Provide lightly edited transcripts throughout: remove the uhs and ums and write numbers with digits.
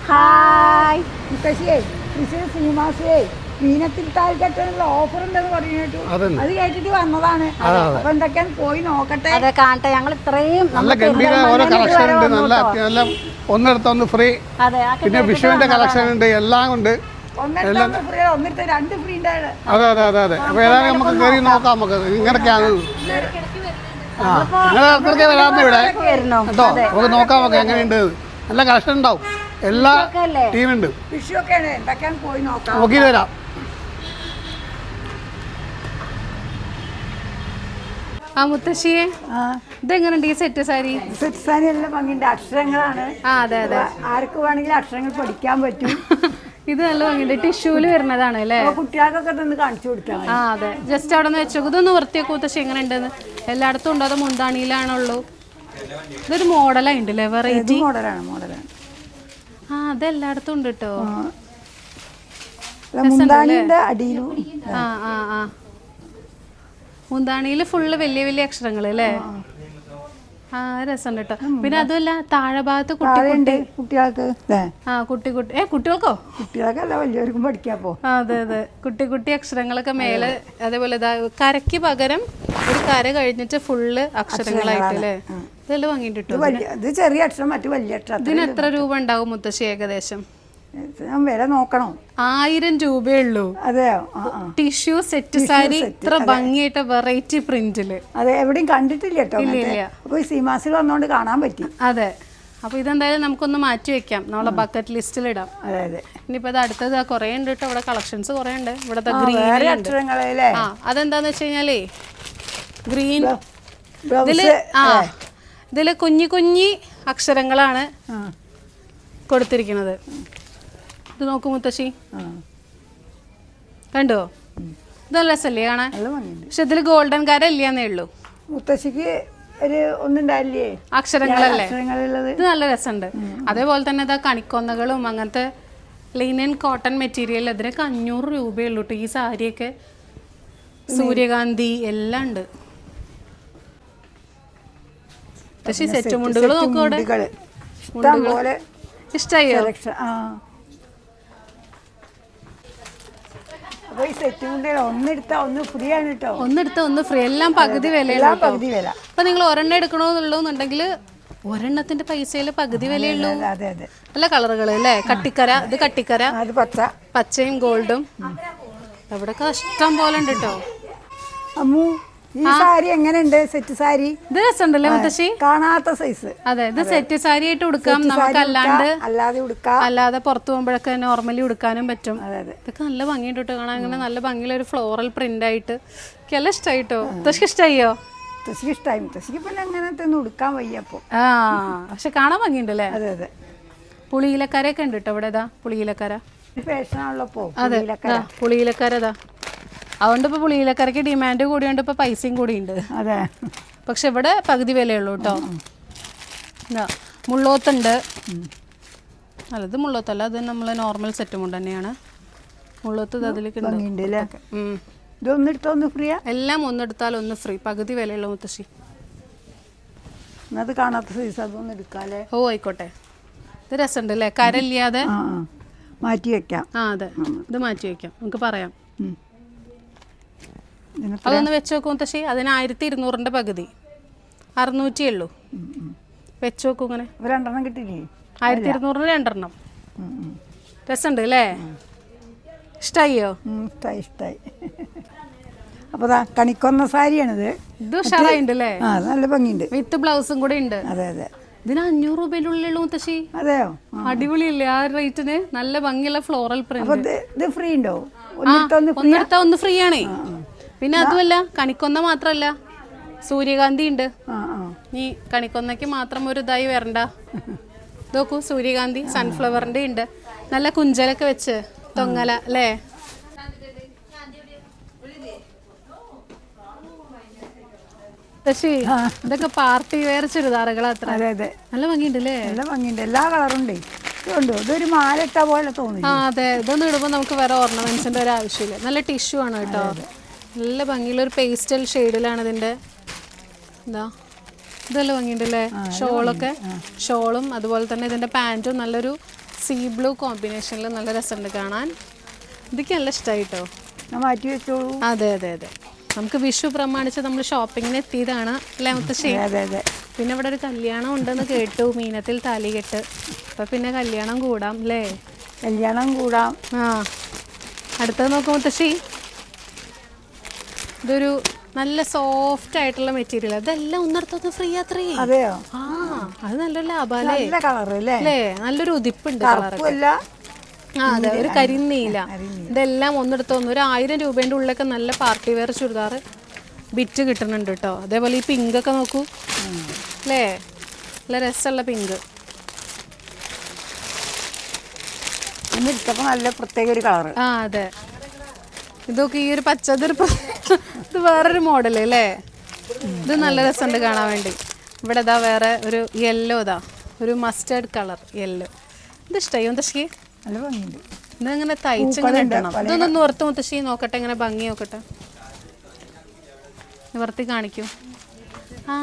Hi മുത്തശ്ശിയേ ശ്രീനിവാസേ മീനത്തിൽ താൽക്കെട്ടുള്ള offer ഉണ്ടെന്ന് പറഞ്ഞു കേട്ടു. അത് കേട്ടിട്ട് വന്നതാണ്. അപ്പൊ എന്തൊക്കെയാണ് പോയി നോക്കട്ടെ. അതെ കാണട്ടെ. ഞങ്ങൾ ഇത്രയും നല്ല ഗംഭീര ഓരോ കളക്ഷൻ ഉണ്ട്. നല്ല ഒന്നെടുത്ത ഒന്ന് ഫ്രീ. പിന്നെ വിഷുവിന്റെ കളക്ഷൻ ഉണ്ട്. എല്ലാം ഉണ്ട്. ഒന്നെടുത്ത ഫ്രീ, ഒന്നെടുത്ത 2 ഫ്രീ ഉണ്ടായിരുന്നു. അതെ അതെ അതെ അതെ. അപ്പൊ ഏതായാലും നമുക്ക് കയറി നോക്കാം. നമുക്ക് ഇങ്ങനെയൊക്കെയാണ് നിങ്ങളെ ആൾക്കാർക്ക് വരാറുണ്ട് ഇവിടെ കേട്ടോ. നമുക്ക് നോക്കാം. നമുക്ക് എങ്ങനെയുണ്ട്. നല്ല കളക്ഷൻ ഉണ്ടാവും. എല്ലാ ടീമുണ്ട്. വിഷുവൊക്കെയാണ്. എന്തൊക്കെയാണ് പോയി നോക്കാം. നോക്കി വരാം. ആ മുത്തശ്ശിയെ ഇതെങ്ങനെയുണ്ട് ഈ സെറ്റ് സാരി? സെറ്റ് സാരി എല്ലാം ഭംഗിയുണ്ട്. അക്ഷരങ്ങളാണ്. അതെ അതെ. ആർക്ക് വേണമെങ്കിലും അക്ഷരങ്ങൾ പഠിക്കാൻ പറ്റും. ഇത് നല്ല ഭംഗിയുണ്ട്. ടിഷ്യൂല് വരുന്നതാണ് അല്ലേ? കുട്ടികൾക്കൊക്കെ ഇതൊന്ന് കാണിച്ചു കൊടുക്കാം. അതെ. ജസ്റ്റ് അവിടെ നിന്ന് വെച്ചോ. ഇതൊന്ന് വൃത്തിയൊക്കെ മുത്തശ്ശി എങ്ങനെ ഉണ്ടെന്ന്. എല്ലായിടത്തും ഉണ്ടോ അതോ മുന്താണിയിലാണുള്ളൂ? ഇതൊരു മോഡലായിണ്ടല്ലേ? വെറൈറ്റി മോഡലാണ്. അതെല്ലായിടത്തും ഉണ്ട് കേട്ടോ. മുന്താണിയുടെ അടിയിലും മുന്താണിയില് ഫുള്ള് വലിയ വലിയ അക്ഷരങ്ങൾ അല്ലേ? രസമുണ്ട് കേട്ടോ. പിന്നെ അതുമല്ല താഴെ ഭാഗത്ത് കുട്ടികൾക്കോ കുട്ടികൾക്കല്ല വലിയവർക്കും പഠിക്കാപ്പോ. അതെ അതെ. കുട്ടി അക്ഷരങ്ങളൊക്കെ മേലെ. അതേപോലെ കരയ്ക്ക് പകരം ഒരു കര കഴിഞ്ഞിട്ട് ഫുള്ള് അക്ഷരങ്ങളായിട്ട് അല്ലേ? ഇതെല്ലാം വാങ്ങിട്ട് ഇത് ചെറിയ അക്ഷരം, മറ്റു വലിയ അക്ഷരം. ഇതിന് എത്ര രൂപ ഉണ്ടാവും മുത്തശ്ശി ഏകദേശം? ഞാൻ വില നോക്കണം. 1000 രൂപയേ ഉള്ളൂ. അതെയോ? ടിഷ്യൂ സെറ്റ് സാരി ഇത്ര ഭംഗിയായിട്ട് വെറൈറ്റി പ്രിന്റില്. അതെ, എവിടെയും കണ്ടിട്ടില്ല കേട്ടോ. അപ്പൊ സീമാസിൽ വന്നോണ്ട് കാണാൻ പറ്റി. അതെ. അപ്പൊ ഇതെന്തായാലും നമുക്കൊന്ന് മാറ്റി വെക്കാം. നമ്മളെ ബക്കറ്റ് ലിസ്റ്റിൽ ഇടാം. അതെ അതെ. ഇനിയിപ്പോ ഇത് അടുത്തത് കുറെ ഉണ്ട് കേട്ടോ. ഇവിടെ കളക്ഷൻസ് കുറെ ഉണ്ട്. ഇവിടത്തെ അക്ഷരങ്ങളല്ലേ? അതെന്താന്ന് വെച്ച് കഴിഞ്ഞാലേ ഗ്രീൻ ഇതില് കുഞ്ഞി അക്ഷരങ്ങളാണ് കൊടുത്തിരിക്കുന്നത്. ഇത് നോക്കൂ മുത്തശ്ശി, കണ്ടോ? ഇതല്ല രസല്ലേ കാണാൻ? പക്ഷെ ഇതില് ഗോൾഡൻ കരയില്ലാന്നേ ഉള്ളൂ. മുത്തശ്ശിക്ക് ഒരു ഒന്നുണ്ടായില്ലേ അക്ഷരങ്ങളല്ലേ? ഇത് നല്ല രസമുണ്ട്. അതേപോലെ തന്നെ ഇതാ കണിക്കൊന്നകളും അങ്ങനത്തെ ലിനൻ കോട്ടൺ മെറ്റീരിയൽ. അതിനൊക്കെ 500 രൂപയുള്ളൂ കേട്ടോ. ഈ സാരിയൊക്കെ സൂര്യകാന്തി എല്ലാം ഉണ്ട്. പക്ഷേ സെറ്റ് മുണ്ടുകൾ നോക്കോടെ. ഇഷ്ടായോ? ഒന്നെടുത്ത ഒന്ന് ഫ്രീ ആണ് കേട്ടോ. ഒന്നെടുത്ത ഒന്ന് ഫ്രീ. എല്ലാം പകുതി വിലയുള്ളൂ. അപ്പൊ നിങ്ങൾ ഒരെണ്ണം എടുക്കണമെന്നുണ്ടെങ്കിൽ ഒരെണ്ണത്തിന്റെ പൈസയില് പകുതി വിലയുള്ളൂ. നല്ല കളറുകൾ അല്ലേ? കട്ടിക്കര. ഇത് കട്ടിക്കര, പച്ചയും ഗോൾഡും. അവിടെ ഇഷ്ടം പോലെ ഉണ്ട് കേട്ടോ. ഈ സാരി എങ്ങനെയുണ്ട്? സെറ്റ് സാരി ഇത് രസമുണ്ടല്ലേ മുത്തശ്ശി? കാണാത്ത സൈസ്. അതെ, ഇത് സെറ്റ് സാരി ആയിട്ട് ഉടുക്കാം. നമുക്ക് അല്ലാതെ പുറത്തു പോകുമ്പോഴൊക്കെ നോർമലി ഉടുക്കാനും പറ്റും. ഇതൊക്കെ നല്ല ഭംഗിയുണ്ട് കേട്ടോ കാണാൻ. അങ്ങനെ നല്ല ഭംഗിയുള്ള ഒരു ഫ്ലോറൽ പ്രിന്റ് ആയിട്ട് എല്ലാം ഇഷ്ടമായിട്ടോ. മുത്തശ്ശിക്ക് ഇഷ്ടമായോ? മുത്തശ്ശിക്ക് ഇഷ്ടമായി. മുത്തശ്ശിക്ക് പിന്നെ അങ്ങനത്തെ ഒന്നും ഉടുക്കാൻ വയ്യപ്പോ. പക്ഷെ കാണാൻ ഭംഗിയുണ്ടല്ലേ? അതെ അതെ. പുളിയിലക്കരയൊക്കെ ഉണ്ട് കേട്ടോ ഇവിടെ. പുളിയിലക്കര ഫാഷനാണല്ലോ. അതെ, പുളിയിലക്കര. അതുകൊണ്ട് ഇപ്പൊ പുളിയിലക്കരയ്ക്ക് ഡിമാൻഡ് കൂടിയുണ്ട്. ഇപ്പൊ പൈസയും കൂടിയുണ്ട്. അതെ. പക്ഷെ ഇവിടെ പകുതി വിലയുള്ളൂ കേട്ടോ. മുള്ളോത്തുണ്ട്. അല്ല, ഇത് മുള്ളോത്തല്ല, അത് നമ്മളെ നോർമൽ സെറ്റ് മുണ്ട് തന്നെയാണ്. മുള്ളോത്ത് അതിലേക്ക് എല്ലാം ഒന്നെടുത്താൽ ഒന്ന് ഫ്രീ. പകുതി വിലയുള്ളൂ മുത്തശ്ശി. കാണാത്ത സൈസ് അതൊന്നും എടുക്കാല്ലേ? ഓ ആയിക്കോട്ടെ. ഇത് രസമുണ്ട് അല്ലേ? കരയില്ലാതെ മാറ്റി വെക്കാം. അതെ, ഇത് മാറ്റി വെക്കാം. നമുക്ക് പറയാം. അതൊന്ന് വെച്ച് നോക്കൂ മുത്തശ്ശി. അതിന് 1200 പകുതി 600 ഉള്ളൂ. വെച്ച് നോക്കൂ. ഇങ്ങനെ 2 കിട്ടില്ലേ? 1200 2 രസമുണ്ട് അല്ലേ? ഇഷ്ടായോ? ഇഷ്ടായി. അപ്പൊ കണിക്കൊന്ന സാരിയാണിത്. ഇത് ഉഷാറായിണ്ട് അല്ലേ? നല്ല ഭംഗിയുണ്ട്. വിത്ത് ബ്ലൗസും കൂടെ ഉണ്ട്. അതെ അതെ. ഇതിന് 500 രൂപയുടെ ഉള്ളിലുള്ളൂ മുത്തശ്ശി. അതെയോ? അടിപൊളിയല്ലേ ആ റേറ്റിന്? നല്ല ഭംഗിയുള്ള ഫ്ലോറൽ പ്രിന്റ്. ഇത് ഫ്രീ ഉണ്ടോ? ഒന്നെടുത്താ ഒന്ന് ഫ്രീ ആണേ. പിന്നെ അതുമല്ല, കണിക്കൊന്ന മാത്രല്ല, സൂര്യകാന്തി ഉണ്ട്. ഈ കണിക്കൊന്നയ്ക്ക് മാത്രം ഒരു ഇതായി വരണ്ട. നോക്കൂ, സൂര്യകാന്തി സൺഫ്ലവറിന്റെ ഉണ്ട്. നല്ല കുഞ്ചലൊക്കെ വെച്ച് തൊങ്ങല അല്ലേ? ഇതൊക്കെ പാർട്ടി വെയർ ചുരിദാറുകളാ. അത്ര നല്ല ഭംഗിയുണ്ട് അല്ലേ? നല്ല ഭംഗിയുണ്ട്. എല്ലാ കളറും ഉണ്ട്. ഇതൊരു മാലിട്ട പോലെ തോന്നി. അതെ, ഇതൊന്നും ഇടുമ്പോൾ നമുക്ക് വേറെ ഓർണമെന്റ്സിന്റെ ഒരു ആവശ്യമില്ല. നല്ല ടിഷ്യൂ ആണ് കേട്ടോ. നല്ല ഭംഗിയുള്ള ഒരു പേസ്റ്റൽ ഷെയ്ഡിലാണ് ഇതിന്റെ. ഇതെല്ലാം ഭംഗിയുണ്ടല്ലേ? ഷോളൊക്കെ, ഷോളും അതുപോലെ തന്നെ ഇതിന്റെ പാന്റും നല്ലൊരു സീ ബ്ലൂ കോമ്പിനേഷനിൽ നല്ല രസമുണ്ട് കാണാൻ. ഇതൊക്കെ നല്ല ഇഷ്ടമായി കേട്ടോ. മാറ്റി വെച്ചോളൂ. അതെ അതെ അതെ, നമുക്ക് വിഷു പ്രമാണിച്ച് നമ്മൾ ഷോപ്പിങ്ങിന് എത്തിയതാണ് അല്ലേ മുത്തശ്ശി? അതെ അതെ. പിന്നെ ഇവിടെ ഒരു കല്യാണം ഉണ്ടെന്ന് കേട്ടു, മീനത്തിൽ താലികെട്ട്. അപ്പം പിന്നെ കല്യാണം കൂടാം അല്ലേ? കല്യാണം കൂടാം. ആ, അടുത്തത് നോക്കും മുത്തശ്ശി. ഇതൊരു നല്ല സോഫ്റ്റ് ആയിട്ടുള്ള മെറ്റീരിയൽ. അതെല്ലാം ഒന്നിടത്തൊന്ന് ഫ്രീ അത്രേ. അതെയോ? ആ, അത് നല്ലൊരു ലാഭല്ലേ? നല്ല കളർ അല്ലേ? നല്ലൊരു ഉദിപ്പുണ്ട് കളറൊക്കെ. ആ അതെ, ഒരു കരിനീല. ഇതെല്ലാം ഒന്നെടുത്തൊന്ന് ഒരു 1000 രൂപേൻ്റെ ഉള്ളിലൊക്കെ നല്ല പാർട്ടി വെയർ ചുരിദാർ ബിറ്റ് കിട്ടുന്നുണ്ട് കേട്ടോ. അതേപോലെ ഈ പിങ്ക് ഒക്കെ നോക്കൂ അല്ലേ, നല്ല രസമുള്ള പിങ്ക്. നല്ല പ്രത്യേക ഒരു കളർ. ആ അതെ, ഇതൊക്കെ ഈ ഒരു പച്ച, ഇത് വേറൊരു മോഡൽ അല്ലേ? ഇത് നല്ല രസമുണ്ട് കാണാൻ വേണ്ടി. ഇവിടെ ഇതാ വേറെ ഒരു യെല്ലോ, ഇതാ ഒരു മസ്റ്റേർഡ് കളർ യെല്ലോ. ഇത് ഇഷ്ടമായി മുത്തശ്ശി? നല്ല ഭംഗിയുണ്ട്. ഇതിങ്ങനെ തയ്ച്ചിങ്ങനെ ഇടണം. ഇതൊന്ന് നിവർത്ത് മുത്തശ്ശി നോക്കട്ടെ, ഇങ്ങനെ ഭംഗി നോക്കട്ടെ, നിവർത്തി കാണിക്കൂ. ആ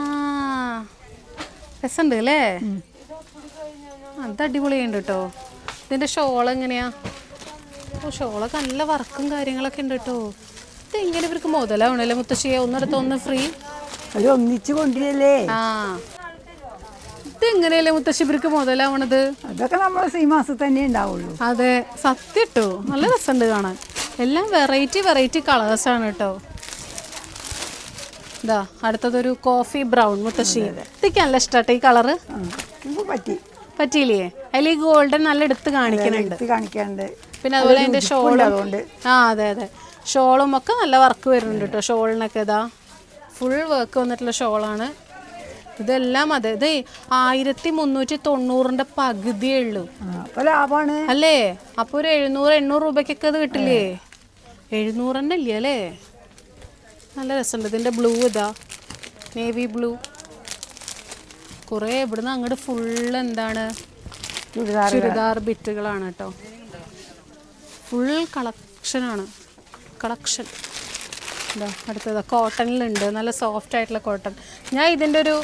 രസമുണ്ട് അല്ലേ? അത് അടിപൊളിയുണ്ട് കേട്ടോ. ഇതിൻ്റെ ഷോൾ എങ്ങനെയാ? ഓ, ഷോളൊക്കെ നല്ല വർക്കും കാര്യങ്ങളൊക്കെ ഉണ്ട് കേട്ടോ. ഇത് എങ്ങനെ ഇവർക്ക് മുതലാവണല്ലേ മുത്തശ്ശിയെ? ഒന്നെടുത്ത് ഒന്ന് ഫ്രീ ഒന്നിച്ചു കൊണ്ടിരല്ലേ? ആ, ഇതെങ്ങനെയല്ലേ മുത്തശ്ശി ഇവർക്ക് മുതലാവണത്? അതൊക്കെ നമ്മൾ ഈ മാസം തന്നെ ഉണ്ടാവുള്ളൂ. അതെ, സത്യം കേട്ടോ, നല്ല രസമുണ്ട് കാണാൻ. എല്ലാം വെറൈറ്റി കളേഴ്സാണ് കേട്ടോ. ഇതാ അടുത്തതൊരു കോഫി ബ്രൗൺ മുത്തശ്ശി. ഇതൊക്കെ നല്ല ഇഷ്ടാട്ടോ ഈ കളറ്. പറ്റിയില്ലേ? അതിൽ ഈ ഗോൾഡൻ നല്ല എടുത്ത് കാണിക്കുന്നുണ്ട്. പിന്നെ അതുപോലെ അതിന്റെ ഷോളും. ആ അതെ അതെ, ഷോളും ഒക്കെ നല്ല വർക്ക് വരുന്നുണ്ട് കേട്ടോ. ഷോളിനൊക്കെ ഇതാ ഫുൾ വർക്ക് വന്നിട്ടുള്ള ഷോളാണ്. ഇതെല്ലാം അതെ, ഇത് 1390 പകുതിയേ ഉള്ളൂ. ലാഭമാണ് അല്ലേ? അപ്പൊ ഒരു 700-800 രൂപയ്ക്കൊക്കെ അത് കിട്ടില്ലേ? 700 തന്നെ ഇല്ലേ അല്ലേ? നല്ല രസമുണ്ട്. ഇതിന്റെ ബ്ലൂ ഇതാ നേവി ബ്ലൂ. കുറേ ഇവിടുന്ന് അങ്ങോട്ട് ഫുള്ള് എന്താണ് ചുരിദാർ ബിറ്റുകളാണ് കേട്ടോ. Full collection. ഇതാ അടുത്തത് കോട്ടണിലുണ്ട്, നല്ല സോഫ്റ്റ് ആയിട്ടുള്ള കോട്ടൺ. ഞാൻ ഇതിൻ്റെ ഒരു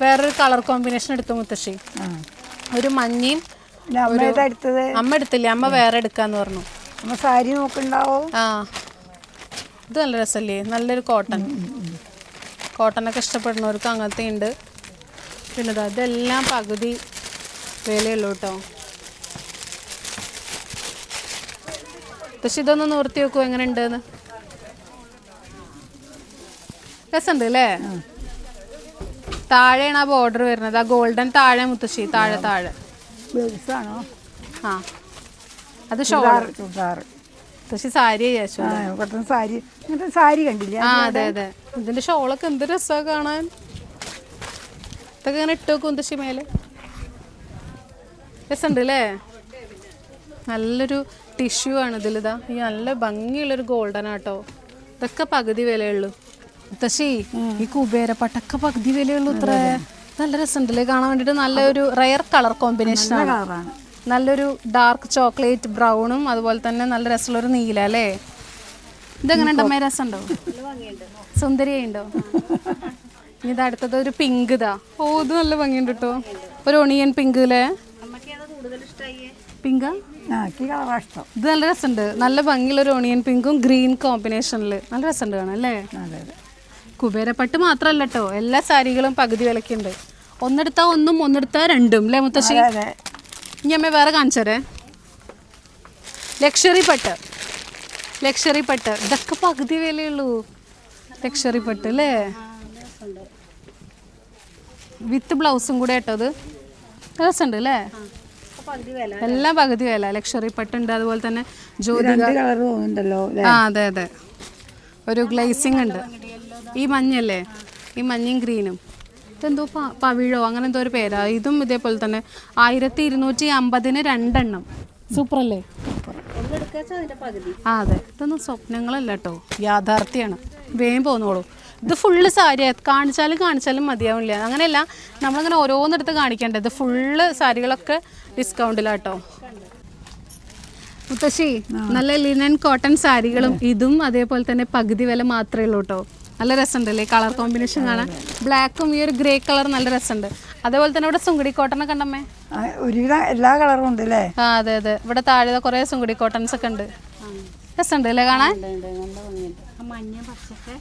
വേറൊരു കളർ കോമ്പിനേഷൻ എടുത്തു മുത്തശ്ശി. ഒരു മഞ്ഞയും. അമ്മ എടുത്തില്ലേ, അമ്മ വേറെ എടുക്കാന്ന് പറഞ്ഞു. സാരി നോക്കണ്ടാവോ? ആ, ഇത് നല്ല രസമല്ലേ? നല്ലൊരു കോട്ടണൊക്കെ ഇഷ്ടപ്പെടുന്നവർക്ക് അങ്ങനത്തെ ഉണ്ട്. പിന്നെ ഇതെല്ലാം പകുതി വിലയുള്ളൂ കേട്ടോ. പക്ഷെ ഇതൊന്ന് നിർത്തി വെക്കൂ, എങ്ങനെ ഉണ്ടെന്ന്. രസമുണ്ട് അല്ലേ? താഴെയാണ് ആ ബോർഡർ വരുന്നത്, ആ ഗോൾഡൻ താഴെ മുത്തശ്ശി. താഴെ ആ, അത് ഷോള്. മുത്തശ്ശി സാരി സാരി കണ്ടില്ല? ആ അതെ അതെ, ഇതിന്റെ ഷോളൊക്കെ എന്ത് രസമാണ് കാണാൻ. ഇതൊക്കെ ഇങ്ങനെ ഇട്ട് വെക്കും മുത്തശ്ശി മേലെ. രസമുണ്ട് അല്ലേ? നല്ലൊരു ടിഷ്യൂ ആണ് ഇതിലിതാ. ഈ നല്ല ഭംഗിയുള്ളൊരു ഗോൾഡൻ ആട്ടോ. ഇതൊക്കെ പകുതി വിലയുള്ളൂ മുത്തശ്ശി. ഈ കുബേരപ്പട്ടൊക്കെ പകുതി വിലയുള്ളൂ. ഇത്ര നല്ല രസമുണ്ടല്ലേ കാണാൻ വേണ്ടിട്ട്. നല്ലൊരു റയർ കളർ കോമ്പിനേഷൻ ആണ്. നല്ലൊരു ഡാർക്ക് ചോക്ലേറ്റ് ബ്രൗണും അതുപോലെ തന്നെ നല്ല രസമുള്ളൊരു നീല അല്ലേ? ഇതെങ്ങനെ ഉണ്ടമ്മേ? രസമുണ്ടോ? സുന്ദരിയുണ്ടോ? ഇത് അടുത്തത് ഒരു പിങ്ക് ഇതാ. ഓ, ഇത് നല്ല ഭംഗിയുണ്ട് കേട്ടോ. ഒരു ഒണിയൻ പിങ്ക് അല്ലേ? പിങ്കാ? ഇത് നല്ല രസമുണ്ട്. നല്ല ഭംഗിയുള്ളൊരു ഒണിയൻ പിങ്കും ഗ്രീൻ കോമ്പിനേഷനിൽ നല്ല രസമുണ്ട് കാണാൻ അല്ലേ? കുബേരപ്പട്ട് മാത്രമല്ല കേട്ടോ, എല്ലാ സാരികളും പകുതി വിലക്കുണ്ട്. ഒന്നെടുത്താ ഒന്നും ഒന്നെടുത്താ രണ്ടും അല്ലേ മുത്തശ്ശി? ഇനി അമ്മ വേറെ കാണിച്ചരേ. ലക്ഷറി പട്ട് ഇതൊക്കെ പകുതി വിലയുള്ളൂ. ലക്ഷറി പട്ട് അല്ലേ? വിത്ത് ബ്ലൗസും കൂടെ കേട്ടോ. അത് രസമുണ്ട് അല്ലേ? എല്ലാം പകുതി വില. ലക്ഷറി പട്ടുണ്ട്. അതുപോലെ തന്നെ ജ്യോതിക. ആ അതെ അതെ, ഒരു ഗ്ലേസിങ് ഉണ്ട്. ഈ മഞ്ഞല്ലേ, ഈ മഞ്ഞയും ഗ്രീനും. ഇതെന്തോ പവിഴോ അങ്ങനെ എന്തോ ഒരു പേരാ. ഇതും ഇതേപോലെ തന്നെ 1250 2 സൂപ്പർ അല്ലേ? ആ അതെ, ഇതൊന്നും സ്വപ്നങ്ങളല്ല കേട്ടോ, യാഥാർത്ഥ്യമാണ്. വേഗം പോന്നോളൂ. ഇത് ഫുള്ള് സാരി കാണിച്ചാലും മതിയാവില്ല. അങ്ങനെയല്ല, നമ്മളിങ്ങനെ ഓരോന്നെടുത്ത് കാണിക്കേണ്ടത്. ഇത് ഫുള്ള് സാരികളൊക്കെ ഡിസ്കൗണ്ടിലാട്ടോ മുത്തശ്ശി. നല്ല ലിനൻ കോട്ടൺ സാരികളും ഇതും അതേപോലെ തന്നെ പകുതി വില മാത്രമേ ഉള്ളൂ കേട്ടോ. നല്ല രസമുണ്ടല്ലേ കളർ കോമ്പിനേഷൻ കാണാൻ? ബ്ലാക്കും ഈ ഒരു ഗ്രേ കളർ നല്ല രസമുണ്ട്. അതേപോലെ തന്നെ ഇവിടെ സുങ്കടി കോട്ടണൊക്കെ ഉണ്ടമ്മേ. ഒരുവിധം എല്ലാ കളറും ഉണ്ട് അല്ലേ? ആ അതെ അതെ. ഇവിടെ താഴെ കുറെ സുങ്കുടി കോട്ടൺസ് ഒക്കെ ഉണ്ട്. രസമുണ്ട് അല്ലേ കാണാൻ?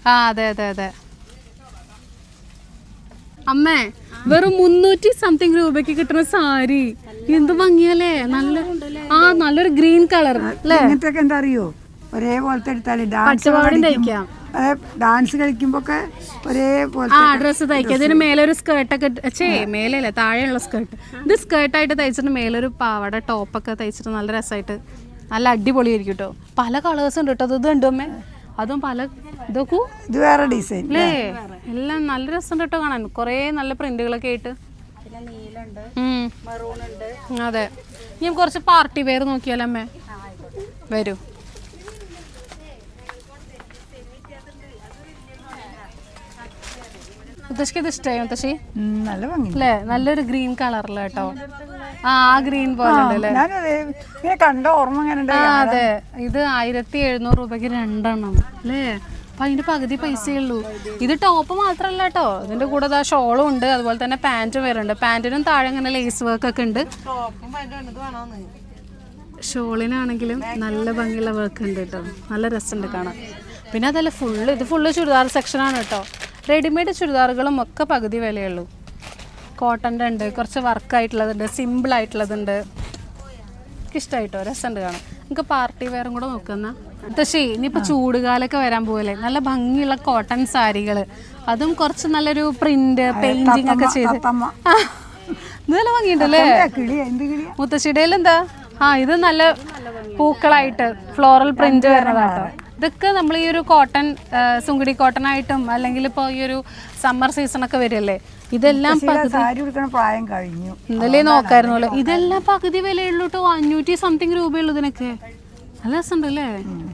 ആ അതെ അതെ അതെ. അമ്മേ വെറും 300 സംതിങ് രൂപയ്ക്ക് കിട്ടുന്ന സാരി എന്ത് ഭംഗിയല്ലേ. നല്ലൊരു ഗ്രീൻ കളർ അല്ലേ? ഇങ്ങനത്തെ എന്താ അറിയോ, ഒരേപോലത്തെ എടുത്താലേ ഡാൻസ് കളിക്കുമ്പോ ഒരേപോലെ ഡ്രസ്സ് തയ്ക്കുക. ഇതിന് മേലൊരു സ്കേർട്ടൊക്കെ മേലല്ല താഴെയുള്ള സ്കേർട്ട്. ഇത് സ്കേർട്ടായിട്ട് തയ്ച്ചിട്ട് മേലൊരു പാവാട ടോപ്പൊക്കെ തയ്ച്ചിട്ട് നല്ല രസമായിട്ട് നല്ല അടിപൊളിയായിരിക്കും കേട്ടോ. പല കളേഴ്സ് ഉണ്ട് കേട്ടോ. ഇത് കണ്ടു അമ്മേ, അതും പല ഇതൊക്കെ ഇത് വേറെ ഡിസൈൻ അല്ലേ? എല്ലാം നല്ല രസം കേട്ടോ കാണാൻ. കുറേ നല്ല പ്രിന്റുകളൊക്കെ ആയിട്ട്. അതെ. ഞാൻ കുറച്ച് പാർട്ടി വെയർ നോക്കിയാലമ്മേ വരൂ. മുത്തശ്ശിക്ക് ഇത് ഇഷ്ടമായി മുത്തശ്ശി? നല്ല ഭംഗി അല്ലേ? നല്ലൊരു ഗ്രീൻ കളറില് കേട്ടോ. ആ ഗ്രീൻ പോലെ ഉണ്ട് കണ്ട ഓർമ്മ. അതെ. ഇത് 1700 രൂപയ്ക്ക് 2 എണ്ണം അല്ലേ? അപ്പൊ അതിന്റെ പകുതി പൈസയേ ഉള്ളൂ. ഇത് ടോപ്പ് മാത്രല്ല കേട്ടോ, ഇതിന്റെ കൂടെ ഷോളും ഉണ്ട്, അതുപോലെ തന്നെ പാന്റും വരുന്നുണ്ട്. പാന്റിനും താഴെ ഇങ്ങനെ ലേസ് വർക്ക് ഒക്കെ ഉണ്ട്. ഷോളിനാണെങ്കിലും നല്ല ഭംഗിയുള്ള വർക്ക് ഉണ്ട് കേട്ടോ. നല്ല രസമുണ്ട് കാണാൻ. പിന്നെ അതല്ല ഇത് ഫുള്ള് ചുരിദാർ സെക്ഷനാണ് കേട്ടോ. റെഡിമെയ്ഡ് ചുരിദാറുകളും ഒക്കെ പകുതി വിലയുള്ളൂ. കോട്ടൻ്റെ ഉണ്ട്, കുറച്ച് വർക്കായിട്ടുള്ളതുണ്ട്, സിമ്പിളായിട്ടുള്ളതുണ്ട്. എനിക്കിഷ്ടമായിട്ടോ, രസമുണ്ട് കാണാൻ. നമുക്ക് പാർട്ടി വെയറും കൂടെ നോക്കുന്ന പക്ഷേ ഇനിയിപ്പോൾ ചൂടുകാലൊക്കെ വരാൻ പോകല്ലേ, നല്ല ഭംഗിയുള്ള കോട്ടൺ സാരികൾ, അതും കുറച്ച് നല്ലൊരു പ്രിന്റ് പെയിന്റിങ് ഒക്കെ ചെയ്ത് നല്ല ഭംഗിയുണ്ടല്ലേ. മുത്തശ്ശിയുടെ എന്താ ഇത് നല്ല പൂക്കളായിട്ട് ഫ്ലോറൽ പ്രിന്റ് വരുന്നതാട്ടോ. ഇതൊക്കെ നമ്മൾ ഈ ഒരു കോട്ടൺ സുങ്കുടി കോട്ടൺ ആയിട്ടും അല്ലെങ്കിൽ ഇപ്പോൾ ഈ ഒരു സമ്മർ സീസണൊക്കെ വരില്ലേ, ഇതെല്ലാം പ്രായം കഴിഞ്ഞു ഇന്നലെ നോക്കായിരുന്നല്ലോ. ഇതെല്ലാം പകുതി വിലയുള്ളൂ കേട്ടോ. 500 സംതിങ് രൂപയുള്ളൂ ഇതിനൊക്കെ. നല്ല രസമുണ്ട് അല്ലേ?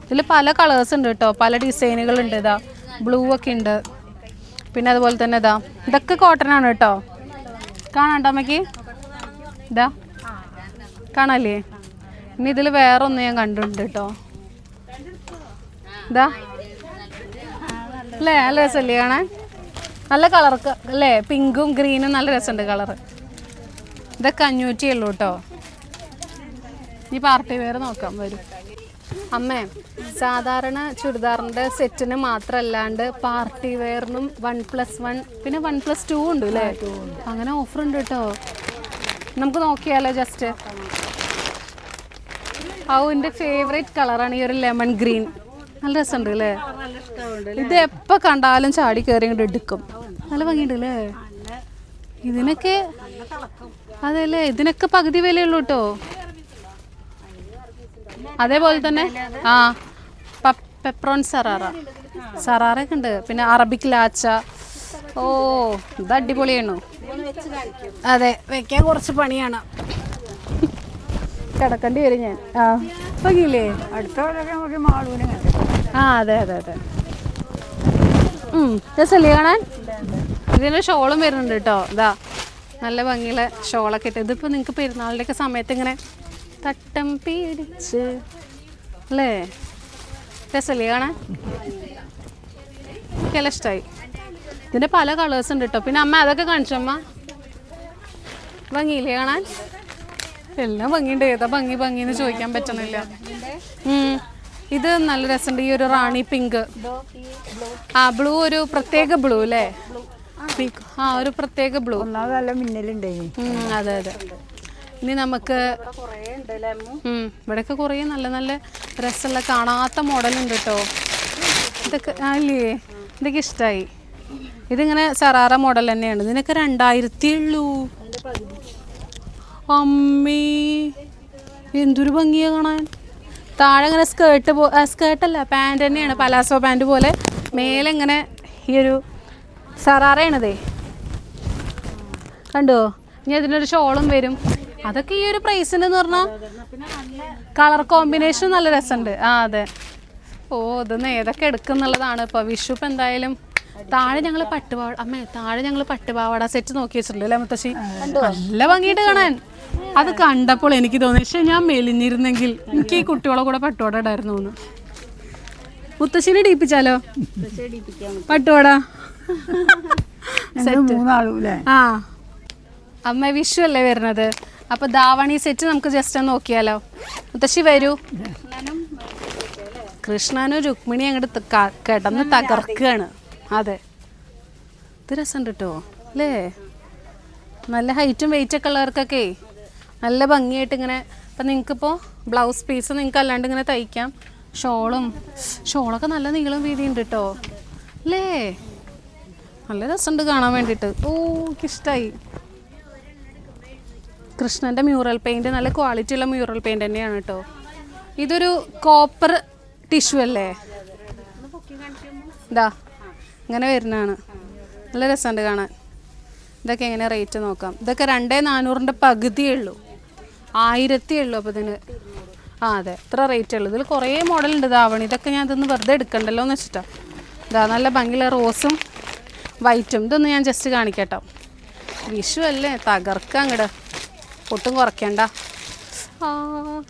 ഇതിൽ പല കളേഴ്സ് ഉണ്ട് കേട്ടോ, പല ഡിസൈനുകൾ ഉണ്ട്. ഇതാ ബ്ലൂ ഒക്കെ ഉണ്ട്. പിന്നെ അതുപോലെ തന്നെ ഇതൊക്കെ കോട്ടൺ ആണ് കേട്ടോ. കാണാണ്ടോ അമ്മയ്ക്ക്? ഇതാ കാണാല്ലേ? ഇനി ഇതിൽ വേറെ ഒന്ന് ഞാൻ കണ്ടിട്ടുണ്ട് കേട്ടോ. ഇതാ അല്ലേ? നല്ല രസമല്ലേ കാണാൻ? നല്ല കളർക്ക് അല്ലേ? പിങ്കും ഗ്രീനും നല്ല രസമുണ്ട് കളറ്. ഇതൊക്കെ 500 ഉള്ളൂ കേട്ടോ. ഈ പാർട്ടി വെയർ നോക്കാം വരും. അമ്മേ, സാധാരണ ചുരിദാറിൻ്റെ സെറ്റിന് മാത്രമല്ലാണ്ട് പാർട്ടി വെയറിനും 1+1 പിന്നെ 1+2 ഉണ്ട് അല്ലേ? അങ്ങനെ ഓഫർ ഉണ്ട് കേട്ടോ. നമുക്ക് നോക്കിയാലോ ജസ്റ്റ്. എൻ്റെ ഫേവറേറ്റ് കളറാണ് ഈ ഒരു ലെമൺ ഗ്രീൻ. നല്ല രസമുണ്ട് അല്ലേ? ഇത് എപ്പോൾ കണ്ടാലും ചാടി കയറി ഇങ്ങോട്ട് എടുക്കും. നല്ല ഭംഗിയുണ്ട് അല്ലേ? ഇതിനൊക്കെ അതെല്ലേ, ഇതിനൊക്കെ പകുതി വിലയുള്ളൂ കേട്ടോ. അതേപോലെ തന്നെ പെപ്രോൺ സറാറൊക്കെ ഉണ്ട്. പിന്നെ അറബിക് ലാച്ച. ഇത് അടിപൊളിയാണോ? അതെ, വെക്കാൻ കുറച്ച് പണിയാണ്. കിടക്കേണ്ടി വരും ഞാൻ. ഭംഗിയില്ലേ? അടുത്ത അതെ അതെ അതെ. രസല്ലേ കാണാൻ? ഇതിന് ഷോളും വരുന്നുണ്ട് കേട്ടോ. നല്ല ഭംഗിയുള്ള ഷോളൊക്കെ ഇട്ട്. ഇതിപ്പോൾ നിങ്ങൾക്ക് പെരുന്നാളിൻ്റെ ഒക്കെ സമയത്ത് ഇങ്ങനെ തട്ടം പിടിച്ച് അല്ലേ? രസല്ലേ കാണാൻ? എനിക്കെല്ലാം ഇഷ്ടമായി. ഇതിൻ്റെ പല കളേഴ്സ് ഉണ്ട് കേട്ടോ. പിന്നെ അമ്മ അതൊക്കെ കാണിച്ചു. അമ്മ ഭംഗിയില്ലേ കാണാൻ? എല്ലാം ഭംഗിയുണ്ട്. ഏതാ ഭംഗിന്ന് ചോദിക്കാൻ പറ്റണില്ല. ഇത് നല്ല രസമുണ്ട്. ഈ ഒരു റാണി പിങ്ക്, ബ്ലൂ, ഒരു പ്രത്യേക ബ്ലൂ അല്ലേ? ഒരു പ്രത്യേക ബ്ലൂ. നല്ല മിന്നലുണ്ട്. അതെ അതെ. ഇനി നമുക്ക് ഇവിടെയൊക്കെ കുറേ നല്ല നല്ല രസമുള്ള കാണാത്ത മോഡലുണ്ട് കേട്ടോ. ഇതൊക്കെ അല്ലേ? ഇതൊക്കെ ഇഷ്ടമായി. ഇതിങ്ങനെ സറാറ മോഡൽ തന്നെയാണ്. ഇതിനൊക്കെ 2000 ഉള്ളൂ. അമ്മേ, എന്തൊരു ഭംഗിയാ കാണാൻ. താഴെ ഇങ്ങനെ സ്കേർട്ടല്ല, പാൻറ് തന്നെയാണ്, പലാസോ പാൻറ് പോലെ. മേലെ ഇങ്ങനെ ഈ ഒരു സറാറയാണതേ, കണ്ടോ? ഇനി അതിനൊരു ഷോളും വരും. അതൊക്കെ ഈ ഒരു പ്രൈസിനെന്ന് പറഞ്ഞാൽ കളർ കോമ്പിനേഷൻ നല്ല രസമുണ്ട്. അതെ. ഇതൊന്ന് ഏതൊക്കെ എടുക്കുന്നുള്ളതാണ് ഇപ്പോൾ. വിഷു ഇപ്പം എന്തായാലും താഴെ ഞങ്ങൾ പട്ടുപാവാട സെറ്റ് നോക്കി വെച്ചിട്ടുണ്ട് അല്ലേ മുത്തശ്ശി? നല്ല ഭംഗിയായിട്ട് കാണാൻ. അത് കണ്ടപ്പോൾ എനിക്ക് തോന്നി, പക്ഷെ ഞാൻ മെലിഞ്ഞിരുന്നെങ്കിൽ എനിക്ക് ഈ കുട്ടികളെ കൂടെ പട്ടുപാട ഇടായിരുന്നു എന്ന്. മുത്തശ്ശിനെ ഇടിപ്പിച്ചാലോ പട്ടുപാട? അമ്മ വിഷു അല്ലേ വരുന്നത്, അപ്പൊ ധാവണി സെറ്റ് നമുക്ക് ജസ്റ്റ് ഒന്ന് നോക്കിയാലോ. മുത്തശ്ശി വരൂ. കൃഷ്ണനും രുക്മിണി അങ്ങോട്ട് കിടന്ന് തകർക്കുകയാണ്. അതെ, ഇത് രസമുണ്ട് കേട്ടോ അല്ലേ? നല്ല ഹൈറ്റും വെയിറ്റൊക്കെ ഉള്ളവർക്കൊക്കെ നല്ല ഭംഗിയായിട്ട് ഇങ്ങനെ. അപ്പം നിങ്ങൾക്കിപ്പോൾ ബ്ലൗസ് പീസ് നിങ്ങൾക്ക് അല്ലാണ്ട് ഇങ്ങനെ തയ്ക്കാം. ഷോളൊക്കെ നല്ല നീളം വീതി ഉണ്ട് കേട്ടോ അല്ലേ? നല്ല രസമുണ്ട് കാണാൻ വേണ്ടിയിട്ട്. ഓ, എനിക്കിഷ്ടമായി. കൃഷ്ണൻ്റെ മ്യൂറൽ പെയിൻറ് നല്ല ക്വാളിറ്റി ഉള്ള മ്യൂറൽ പെയിൻറ് തന്നെയാണ് കേട്ടോ. ഇതൊരു കോപ്പർ ടിഷ്യൂ അല്ലേ? ഇതാ ഇങ്ങനെ വരുന്നതാണ്. നല്ല രസമുണ്ട് കാണാൻ. ഇതൊക്കെ എങ്ങനെ റേറ്റ് നോക്കാം. ഇതൊക്കെ 2400 പകുതിയേ ഉള്ളൂ, 1000 ഉള്ളൂ. അപ്പോൾ ഇതിന് അതെ, ഇത്ര റേറ്റേ ഉള്ളൂ. ഇതിൽ കുറേ മോഡലുണ്ട് ധാവണി. ഇതൊക്കെ ഞാൻ ഇതൊന്ന് വെറുതെ എടുക്കണ്ടല്ലോ എന്ന് വെച്ചിട്ടാ. ഇതാ നല്ല ഭംഗിയുള്ള റോസും വൈറ്റും. ഇതൊന്ന് ഞാൻ ജസ്റ്റ് കാണിക്കട്ടോ. വിഷു അല്ലേ, തകർക്കുക അങ്ങോട്ട്, ഒട്ടും കുറയ്ക്കണ്ട.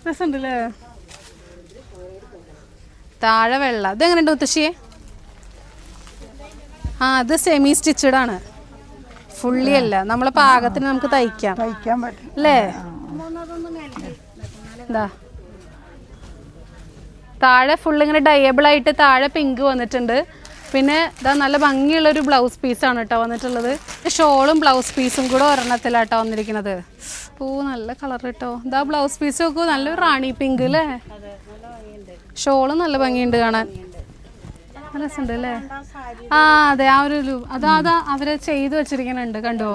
രസമുണ്ടല്ലേ? താഴെ വെള്ള. ഇതെങ്ങനെയുണ്ട് മുത്തശ്ശിയെ? അത് സെമി സ്റ്റിച്ചഡ് ആണ്, ഫുള്ളി അല്ല. നമ്മളെ പാകത്തിന് നമുക്ക് തയ്ക്കാൻ പറ്റും അല്ലേ? എന്താ താഴെ ഫുള്ള് ഇങ്ങനെ ഡയബിൾ ആയിട്ട് താഴെ പിങ്ക് വന്നിട്ടുണ്ട്. പിന്നെ ഇതാ നല്ല ഭംഗിയുള്ളൊരു ബ്ലൗസ് പീസാണ് കേട്ടോ വന്നിട്ടുള്ളത്. ഷോളും ബ്ലൗസ് പീസും കൂടെ ഒരെണ്ണത്തിലാട്ടോ വന്നിരിക്കുന്നത്. ഓ, നല്ല കളർ കേട്ടോ. ഇതാ ബ്ലൗസ് പീസ് നോക്കൂ, നല്ലൊരു റാണി പിങ്ക് അല്ലേ? ഷോളും നല്ല ഭംഗിയുണ്ട് കാണാൻ. നല്ല രസമുണ്ട് അല്ലേ? അതെ, ആ ഒരു അതാ അവര് ചെയ്ത് വെച്ചിരിക്കുന്നുണ്ട്, കണ്ടോ?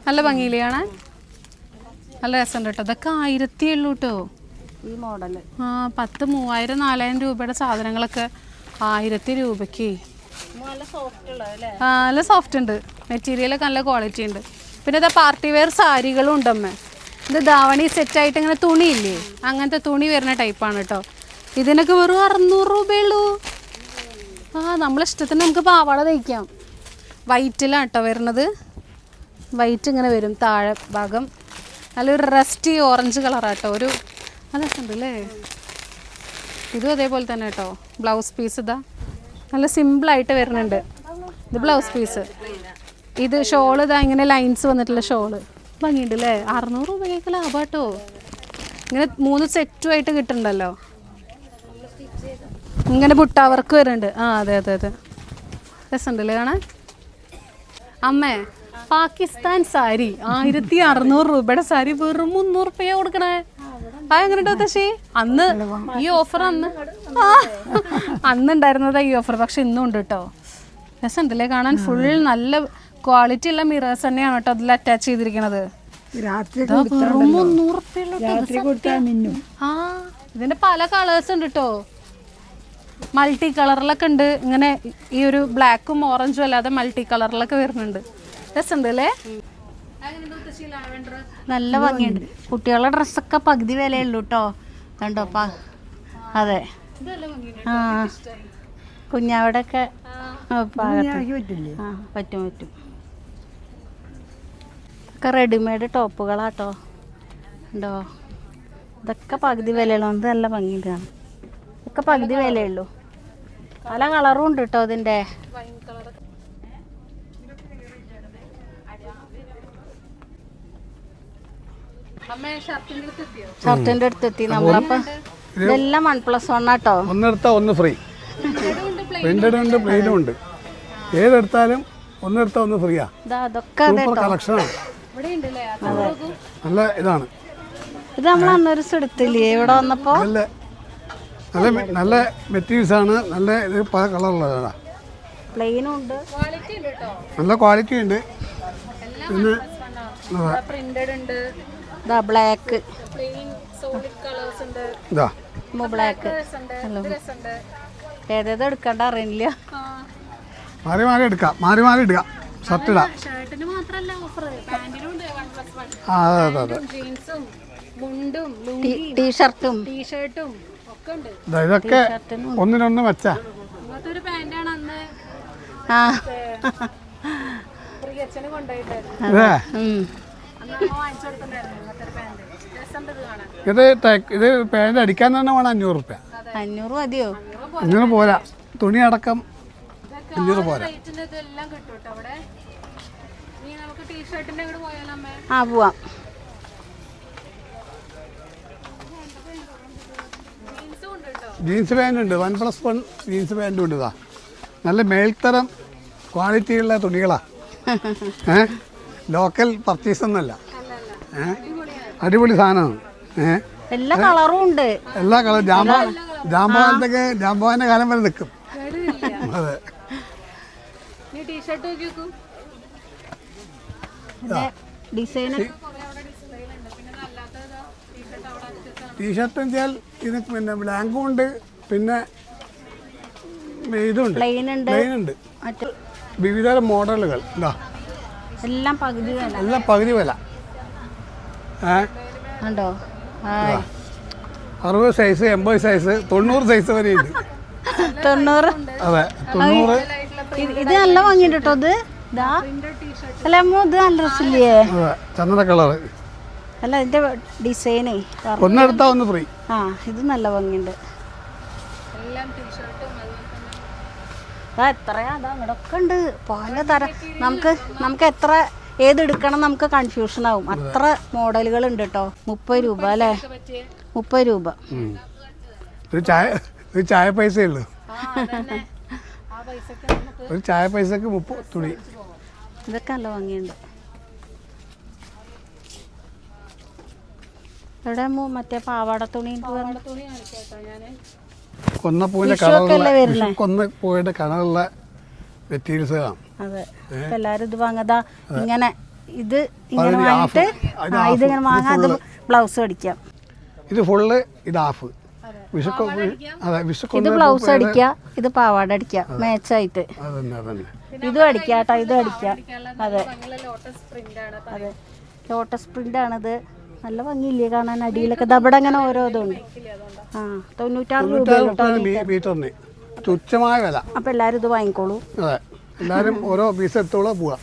നല്ല ഭംഗിയില്ലേ കാണാൻ? നല്ല രസമുണ്ട് കേട്ടോ. ഇതൊക്കെ 1000 ഉള്ളൂ കേട്ടോ ഈ മോഡല്. 10, 3000, 4000 രൂപയുടെ സാധനങ്ങളൊക്കെ 1000 രൂപയ്ക്ക്. നല്ല സോഫ്റ്റ് ഉണ്ട്, മെറ്റീരിയലൊക്കെ നല്ല ക്വാളിറ്റി ഉണ്ട്. പിന്നെ ഇതാ പാർട്ടി വെയർ സാരികളും ഉണ്ടമ്മ. ഇത് ധാവണി സെറ്റായിട്ട് ഇങ്ങനെ തുണിയില്ലേ, അങ്ങനത്തെ തുണി വരുന്ന ടൈപ്പാണ് കേട്ടോ. ഇതിനൊക്കെ വെറും 600 രൂപയുള്ളൂ. നമ്മളിഷ്ടത്തിന് നമുക്ക് പാവാട തയ്ക്കാം. വൈറ്റിലാണ് കേട്ടോ വരുന്നത്. വൈറ്റ് ഇങ്ങനെ വരും താഴെ ഭാഗം. നല്ലൊരു റസ്റ്റി ഓറഞ്ച് കളറാട്ടോ. ഒരു നല്ല രസമുണ്ട് അല്ലേ? ഇതും അതേപോലെ തന്നെ കേട്ടോ. ബ്ലൗസ് പീസ് ഇതാ നല്ല സിമ്പിളായിട്ട് വരുന്നുണ്ട്. ഇത് ബ്ലൗസ് പീസ്. ഇത് ഷോള് ഇതാ ഇങ്ങനെ ലൈൻസ് വന്നിട്ടുള്ള ഷോള്. ഭംഗിയുണ്ട് അല്ലേ? 600 രൂപയ്ക്ക് ലാഭം കേട്ടോ. ഇങ്ങനെ 3 സെറ്റുമായിട്ട് കിട്ടുന്നുണ്ടല്ലോ. ഇങ്ങനെ ബുട്ടാ വർക്ക് വരുന്നുണ്ട്. അതെ അതെ അതെ, രസമുണ്ടല്ലേ കാണാൻ? അമ്മേ, പാകിസ്ഥാൻ സാരി 1600 രൂപയുടെ സാരി വെറും 300 രൂപ കൊടുക്കണേ. എങ്ങനെയുണ്ടോ തശ്ശി? അന്ന് ഈ ഓഫർ അന്നുണ്ടായിരുന്നതാ ഈ ഓഫർ, പക്ഷെ ഇന്നും ഉണ്ട് കേട്ടോ. രസമുണ്ടല്ലേ കാണാൻ? ഫുൾ നല്ല ക്വാളിറ്റി ഉള്ള മിറേഴ്സ് തന്നെയാണ് കേട്ടോ അതിൽ അറ്റാച്ച് ചെയ്തിരിക്കുന്നത്. വെറും 300 രൂപ. ഇതിന്റെ പല കളേഴ്സ് ഉണ്ട് കേട്ടോ. മൾട്ടി കളറിലൊക്കെ ഉണ്ട്. ഇങ്ങനെ ഈ ഒരു ബ്ലാക്കും ഓറഞ്ചും അല്ലാതെ മൾട്ടി കളറിലൊക്കെ വരുന്നുണ്ട്. രസമുണ്ട് അല്ലേ? നല്ല ഭംഗിയുണ്ട്. കുട്ടികളുടെ ഡ്രസ്സൊക്കെ പകുതി വിലയുള്ളൂ കേട്ടോ. കണ്ടോ? അതെ, കുഞ്ഞാവിടൊക്കെ പറ്റും. ഒക്കെ റെഡിമെയ്ഡ് ടോപ്പുകളാട്ടോ. ഉണ്ടോ? ഇതൊക്കെ പകുതി വിലയുള്ളൂ. ഇത് നല്ല ഭംഗിയുണ്ട് കാണാൻ. ഇതൊക്കെ പകുതി വിലയുള്ളൂ. പല കളറും ഉണ്ട് കേട്ടോ ഇതിൻ്റെ. ഷർട്ടിന്റെ അടുത്തെത്തി നമ്മളപ്പോ. ഇതെല്ലാം 1+1 ആട്ടോ. ഒന്നെടുത്താ ഒന്ന് ഫ്രീ. പ്രിന്റഡ് ഉണ്ട്, പ്ലെയിനും ഉണ്ട്. ഏതെടുത്താലും ഒന്നെടുത്താ ഒന്ന് ഫ്രീയാ. സൂപ്പർ കളക്ഷനാണ്. നല്ല ഇതാണ്. ഇത് നമ്മൾ അന്നൊരു എടുത്തില്ലേ ഇവിടെ വന്നപ്പോ? നല്ല മെറ്റീരിയൽസ് ആണ്. നല്ല ഇത് പല കളറുള്ളതാണ്. പ്ലെയിനും ഉണ്ട്, നല്ല ക്വാളിറ്റി ഉണ്ട്. പിന്നെ ബ്ലാക്ക്, ബ്ലാക്ക് ഏതേതോ എടുക്കണ്ട അറിയില്ല. മാറി മാറി എടുക്കാം, മാറി മാറി എടുക്കാം. ഷർട്ട് ഇടാം. അതെ അതെ. ടീഷർട്ടും ഇതൊക്കെ ഒന്നിനൊന്ന് വെച്ചാ. ഇത് പാൻറ് അടിക്കാൻ തന്നെ വേണം 500 രൂപ. 500 മതിയോ? 500 പോരാ, തുണി അടക്കം 500 പോരാ. പോവാം. ജീൻസ് പാൻറ് ഉണ്ട്, 1+1 ജീൻസ് പാൻറ്റും ഉണ്ട്. ഇതാ നല്ല മേൽത്തരം ക്വാളിറ്റിയുള്ള തുണികളാണ്. ലോക്കൽ പർച്ചേസ് ഒന്നല്ല. അടിപൊളി സാധനമാണ്. എല്ലാ കളറും ഉണ്ട്. എല്ലാ കളറും ജാമ്പവാന്റെ കാലം വരെ നിൽക്കും. അതെ. ടീഷർട്ട് വെച്ചാൽ ഇത് പിന്നെ ബ്ലാങ്കും ഉണ്ട്, പിന്നെ ഇതുണ്ട്, പ്ലെയിൻ ഉണ്ട്. വിവിധ മോഡലുകൾ എല്ലാം പകുതി വില. എല്ലാം പകുതി വില. ഉണ്ടോ? 60 സൈസ്, 80 സൈസ്, 90 സൈസ് വരെ ഉണ്ട്. 90. അതെ, 90. ഇത് നല്ല ഭംഗിയുണ്ട് കേട്ടോ. ഇത് അല്ല ഇത് നല്ല ഡ്രസ്സില്ലേ? ചന്ദന കളറ്. അല്ല ഇതിന്റെ ഡിസൈനേ ഒന്നെടുത്താ ഒന്ന് ഫ്രീ. ആ ഇത് നല്ല ഭംഗിയുണ്ട്. എത്രയാ ഇവിടൊക്കെ ഉണ്ട് പലതരം. നമുക്ക് എത്ര ഏതെടുക്കണം നമുക്ക് കൺഫ്യൂഷൻ ആവും. അത്ര മോഡലുകൾ ഉണ്ട് കേട്ടോ. 30 രൂപ അല്ലേ? 30 രൂപ. ഒരു ചായ പൈസയേ ഉള്ളൂ. ഒരു ചായ പൈസക്ക് 30 തുണി. ഇതൊക്കെ നല്ല ഭംഗിയുണ്ട്. ഇവിടെ മറ്റേ പാവാട തുണി കൊന്നപ്പൂവിന്റെ കളറുള്ള മെറ്റീരിയൽസ് കാണാം. അതെ, എല്ലാരും ഇത് വാങ്ങാ. ഇങ്ങനെ ഇത് ഇങ്ങനെ വാങ്ങിട്ട് ഇതിങ്ങനെ വാങ്ങാം. ഇത് ബ്ലൗസ് അടിക്കാം. ഇത് ഫുള്ള്, ഇത് ഹാഫ്. ഇത് ബ്ലൗസ് അടിക്കുക, ഇത് പാവാട അടിക്കുക മാച്ചായിട്ട്. ഇതും അടിക്കാട്ടോ, ഇതും അടിക്കാം. അതെ അതെ, ലോട്ടസ് പ്രിന്റ് ആണിത്. നല്ല ഭംഗിയില്ലേ കാണാൻ? അടിയിലൊക്കെ ദബട അങ്ങനെ ഓരോ ഇതുണ്ട്. 96 രൂപ തുച്ഛമായ വില. അപ്പൊ എല്ലാരും ഇത് വാങ്ങിക്കോളൂ. അതെ, എല്ലാരും ഓരോ പീസ് എടുത്തോളാം പോവാ.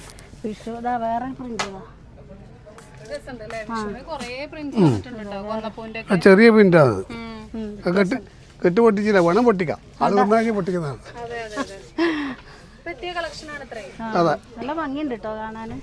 വിഷു വേറെ പ്രിന്റ്, ചെറിയ പ്രിന്റാണ്. കെട്ട് പൊട്ടിച്ചില്ല, വേണം പൊട്ടിക്കാം. അത് ഒന്നാക്കി പൊട്ടിക്കുന്നതാണ്. അതെ, നല്ല ഭംഗിയുണ്ട് കേട്ടോ കാണാന്.